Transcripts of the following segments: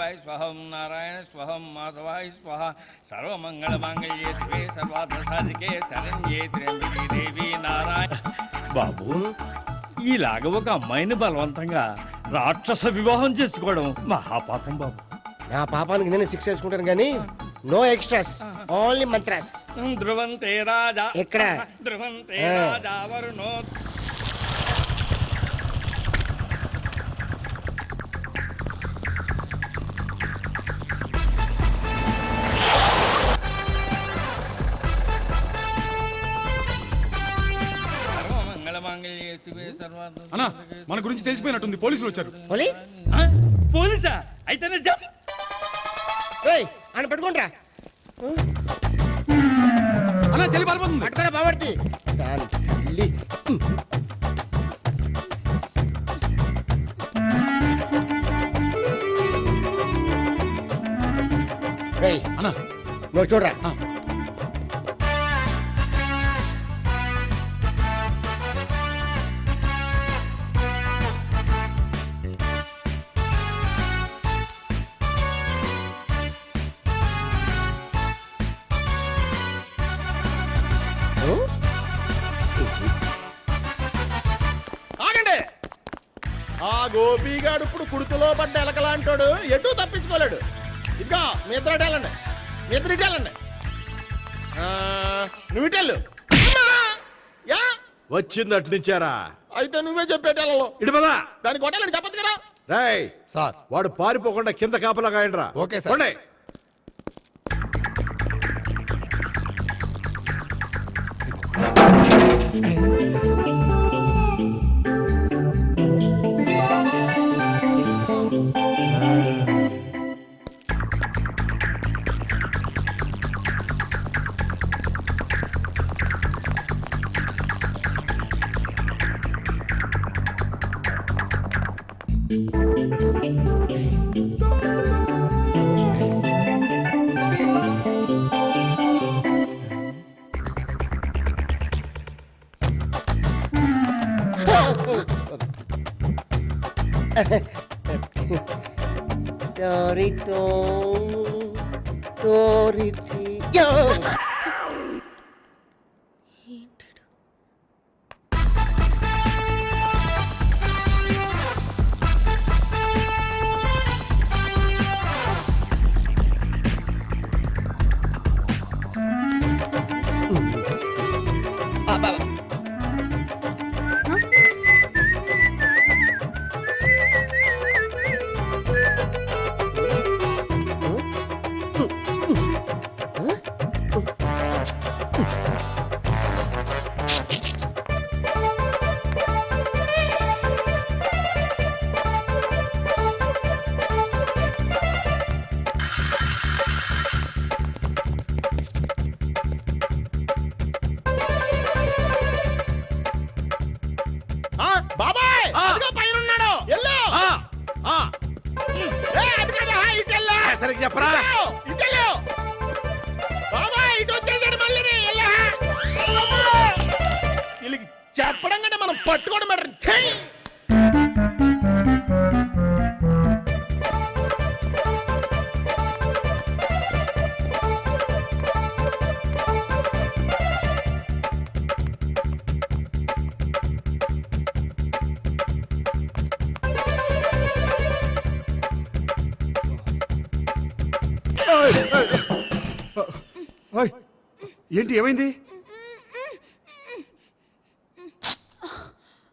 स्वहं नारायण स्वहं माधवाय स्वाहा सर्वमंगलमांगल्ये शिवे सर्वार्थसाधिके शरण्ये त्र्यंबके देवी नारायण. బాబు ఇలాగ ఒక అమ్మాయిని బలవంతంగా రాక్షస వివాహం చేసుకోవడం మహాపాపం బాబు. నా పాపానికి నేను శిక్ష వేసుకుంటాను కానీ నో ఎక్స్ట్రాస్, ఓన్లీ మంత్రాస్. ధ్రువంతే రాజా ఎక్కడ? ధ్రువంతే రాజా వరుణో. అన్నా మన గురించి తెలిసిపోయినట్టుంది, పోలీసులు వచ్చారు. పోలీసా? అయితేనే ఆయన పట్టుకుంటా అన్నా చెల్లి పారిపోతుంది. పట్టుకోరా బాబర్తి. అన్నా నువ్వు చూడరా. గోపిగాడు ఇప్పుడు కుడుతులో పడ్డ ఎలకలాంటాడు, ఎటు తప్పించుకోలేడు. ఇదిగా మీ ఇద్దరు ఇటేళ్ళండి, మీ ఇద్దరు ఇటేళ్ళండి. నువ్వు ఇటెళ్ళు. వచ్చింది అట్నుంచారా? అయితే నువ్వే చెప్పేటెళ్ళలో ఇటు పదా. దానికి కొట్టాలని చెప్పచ్చు కదా. రాయ్ సార్, వాడు పారిపోకుండా కింద కాపలా కాయండిరా. Okay sir. Torito, Toriti, yo. బాబాయ్ పైన ఉన్నాడు. సరిగ్గా చెప్పరా? బాబాయ్ ఇటు వచ్చేసాడు మళ్ళీ. వీళ్ళకి చెప్పడం కంటే మనం పట్టుకోవడం బెటర్. ఏంటి, ఏమైంది?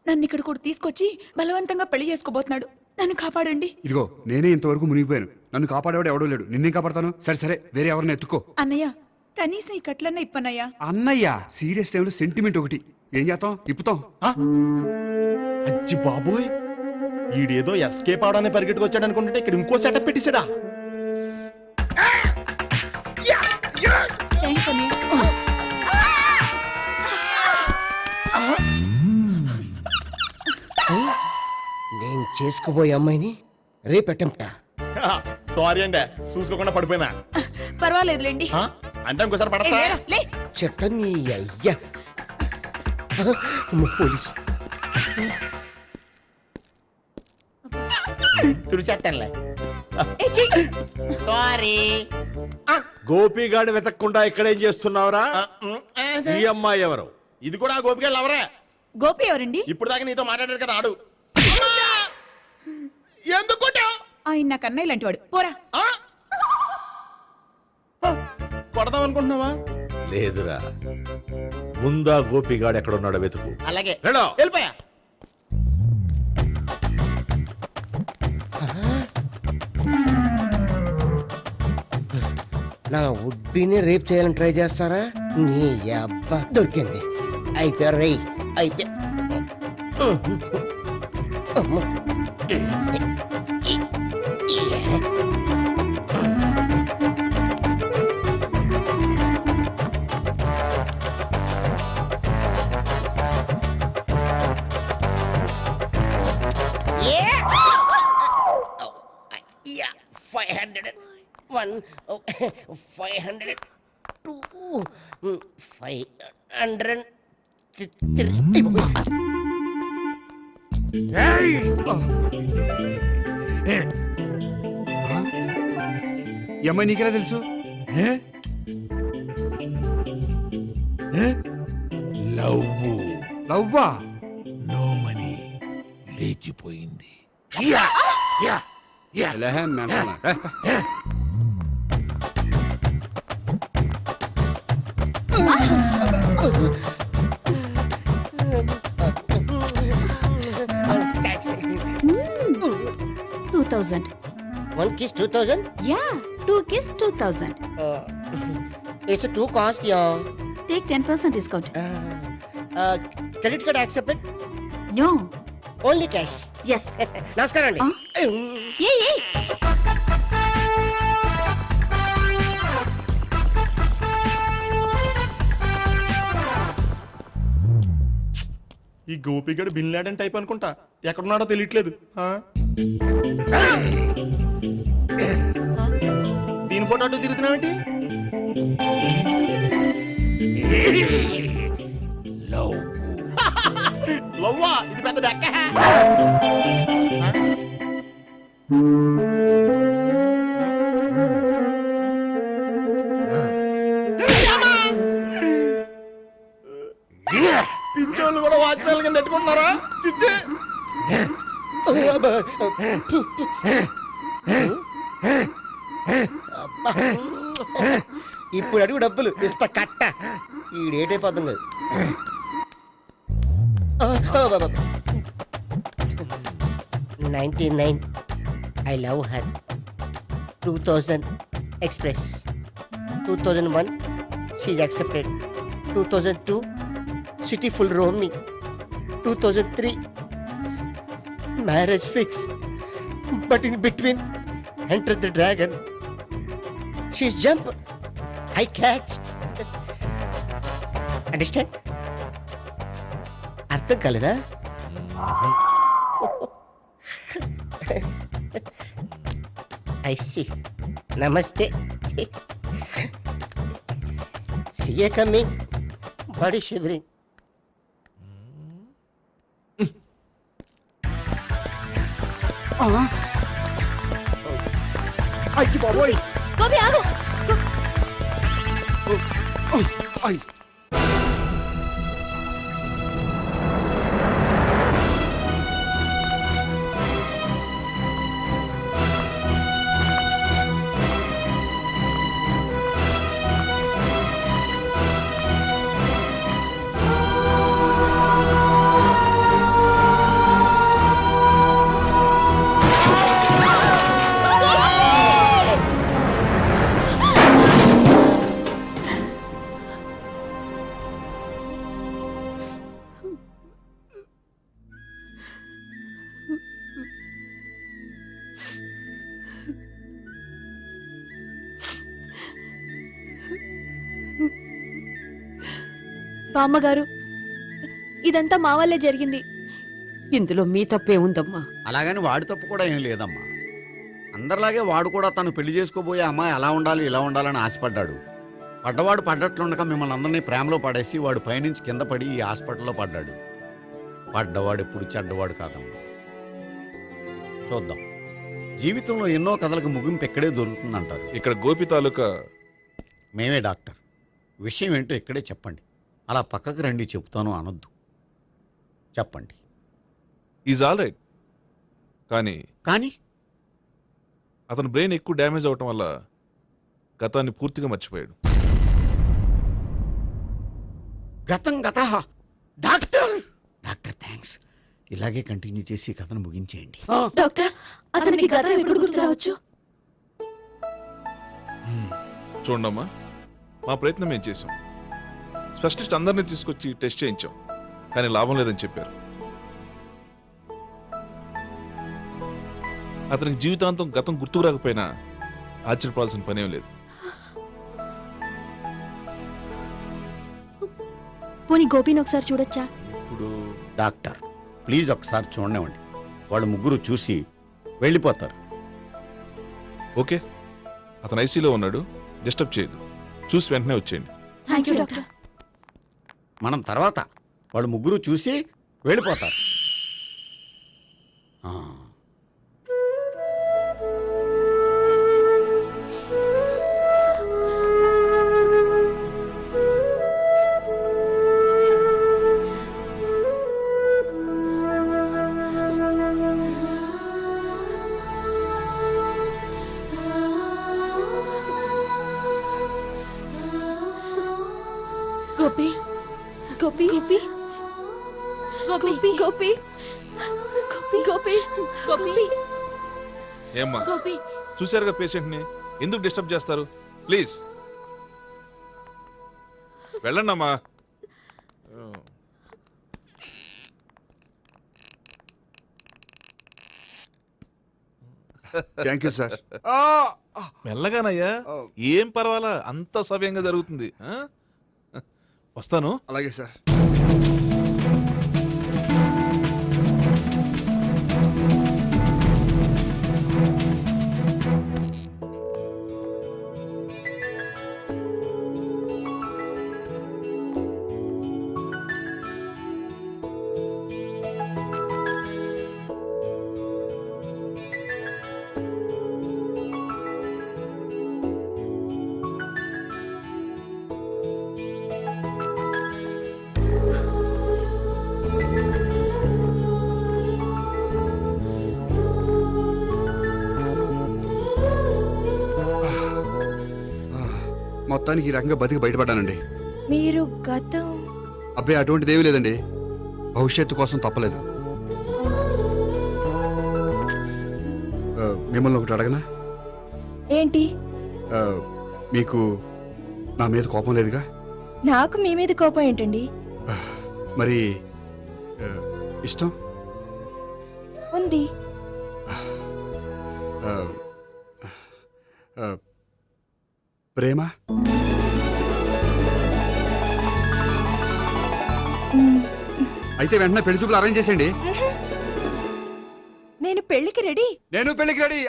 నన్ను ఇక్కడ కూడా తీసుకొచ్చి బలవంతంగా పెళ్లి చేసుకోబోతున్నాడు. నన్ను కాపాడండి. ఇదిగో నేనే ఇంతవరకు మునిగిపోయాను. నన్ను కాపాడేవాడు ఎవడో లేడు. నిన్నే కాపాడతాను. సరే సరే, వేరే ఎవరిని ఎత్తుకో. అన్నయ్య, కనీసం ఈ కట్లన్నా ఇప్పన్నయ్యా. అన్నయ్య సీరియస్ టైంలో సెంటిమెంట్ ఒకటి. ఏం చేస్తాం, ఇప్పుతాం. అజ్జి బాబోయ్, ఈడేదో ఎస్కేప్ అవడానికి పరిగెట్టుకొచ్చాడు అనుకుంటే ఇక్కడ ఇంకో సెటప్ పెట్టేశాడా? థ్యాంక్స్ అన్నయ్య. నేను చేసుకోబోయే అమ్మాయిని రేపెట్టంటా. సారీ అండి, చూసుకోకుండా పడిపోయినా. పర్వాలేదులేండి. అంటే ఇంకోసారి పడతా. చెట్ట నీ అయ్యా. పోలీసు తుడిచేస్తానులే. ఏ, చెయ్యి. సారీ గోపిగాడి వెతకకుండా ఇక్కడేం చేస్తున్నావురా ఈ అమ్మాయి ఎవరు? ఇది కూడా గోపికెళ్ళి ఎవరే? గోపి ఎవరండి? ఇప్పుడు దాకా నీతో మాట్లాడారు కదా ఆడు. ఎందుకు కొట్టావ్? ఆయన నా కన్నయ్య లాంటి వాడు. పోరా. కొడదాం అనుకుంటున్నావా? లేదురా, ముందా గోపిగాడు ఎక్కడున్నాడో వెతుకు. అలాగే వెళ్ళు. వెళ్ళిపోయా. నా ఉడ్బీని రేప్ చేయాలని ట్రై చేస్తారా? నీ అబ్బా దొరికింది. అయిపోయా రై అయిపోయా. అమ్మ. Yeah, 501, 502, 503. ఈ అమ్మాయి నీకెలా తెలుసు? లవ్వా? నోమని లేచిపోయింది. ఎలాహే mental. Taxi. 2000. One kiss 2000? Yeah, 2 kiss 2000. It's too cost, yeah. Take 10% discount. Credit card accepted? No. Only cash. Yes. నమస్కారం అండి. Hey. ఈ గోపిగడు బిన్ లాడెన్ టైప్ అనుకుంటా. ఎక్కడున్నాడో తెలియట్లేదు. దీని ఫోటో అటు తిరుగుతున్నావేంటి? లవ్వా? ఇది పెద్ద డెక్క. పింఛోళ్ళు కూడా వాచ్మెన్ కింద పెట్టుకుంటున్నారా? చిచ్చే. ఇప్పుడు అడుగు డబ్బులు ఇంత కట్ట ఈ డేట్ అయిపోతుంది కదా. 99 I love her. 2000 express. 2001 she's accepted. 2002 city full roaming. 2003 marriage fix. But in between entered the dragon. She's jump. I catch. Understand? అర్థం కాలేదా? I see. Namaste. See you coming. Body shivering. అయ్యి బాబోయ్. గోపి ఆగు. అయ్. బామ్మగారు, ఇదంతా మా వల్లే జరిగింది. ఇందులో మీ తప్పే ఉందమ్మా. అలాగని వాడి తప్పు కూడా ఏం లేదమ్మా. అందరిలాగే వాడు కూడా తను పెళ్లి చేసుకోబోయే అమ్మాయి అలా ఉండాలి ఇలా ఉండాలని ఆశపడ్డాడు. పడ్డవాడు పడ్డట్లుండక మిమ్మల్ని అందరినీ ప్రేమలో పడేసి వాడు పైనుంచి కింద పడి ఈ హాస్పిటల్లో పడ్డాడు. పడ్డవాడు ఎప్పుడు చెడ్డవాడు కాదమ్మా. చూద్దాం. జీవితంలో ఎన్నో కథలకు ముగింపు ఎక్కడే దొరుకుతుందంటారు. ఇక్కడ గోపి తాలూకా మేమే డాక్టర్. విషయం ఏంటో ఇక్కడే చెప్పండి. అలా పక్కకు రండి చెప్తాను అనొద్దు. చెప్పండి. Is all right. కానీ కానీ అతని బ్రెయిన్ ఎక్కువ డ్యామేజ్ అవటం వల్ల గతాన్ని పూర్తిగా మర్చిపోయాడు. గతం గత. Doctor doctor thanks. ఇలాగే కంటిన్యూ చేసి ఈ కథను ముగించేయండి. డాక్టర్ అతనికి గతం ఎప్పుడు గుర్తు రావచ్చు? చూడమ్మా, మా ప్రయత్నం మేము చేసాం. స్పెషలిస్ట్ అందరినీ తీసుకొచ్చి టెస్ట్ చేయించాం, కానీ లాభం లేదని చెప్పారు. అతనికి జీవితాంతం గతం గుర్తుకు రాకపోయినా ఆశ్చర్యపడాల్సిన పనేం లేదు. పోనీ గోపిని ఒకసారి చూడొచ్చా? ఇప్పుడు డాక్టర్ ప్లీజ్ ఒకసారి చూడనివ్వండి. వాళ్ళు ముగ్గురు చూసి వెళ్ళిపోతారు. ఓకే, అతను ఐసీలో ఉన్నాడు, డిస్టర్బ్ చేయదు. చూసి వెంటనే వచ్చేయండి. Thank you doctor. మనం తర్వాత వాళ్ళు ముగ్గురు చూసి వెళ్ళిపోతారు. ఆ. గోపి గోపి గోపి గోపి గోపి గోపి గోపి ఏమ్మా, గోపి చూశారుగా పేషెంట్ని, ఎందుకు డిస్టర్బ్ చేస్తారు? ప్లీజ్ వెళ్ళండి అమ్మా. Thank you sir. మెల్లగానయ్యా, ఏం పర్వాలా, అంత సవ్యంగా జరుగుతుంది. వస్తాను. అలాగే సార్. మొత్తానికి ఈ రకంగా బతికి బయటపడ్డానండి. మీరు గతం అబ్బాయి అటువంటిది ఏమీ లేదండి. భవిష్యత్తు కోసం తప్పలేదు. మిమ్మల్ని ఒకటి అడగనా? ఏంటి? మీకు నా మీద కోపం లేదుగా? నాకు మీ మీద కోపం ఏంటండి? మరి ఇష్టం ఉంది. ప్రేమ అయితే వెంటనే పెళ్లి చూపులు అరేంజ్ చేసేయండి. నేను పెళ్లికి రెడీ. నేను పెళ్లికి రెడీ.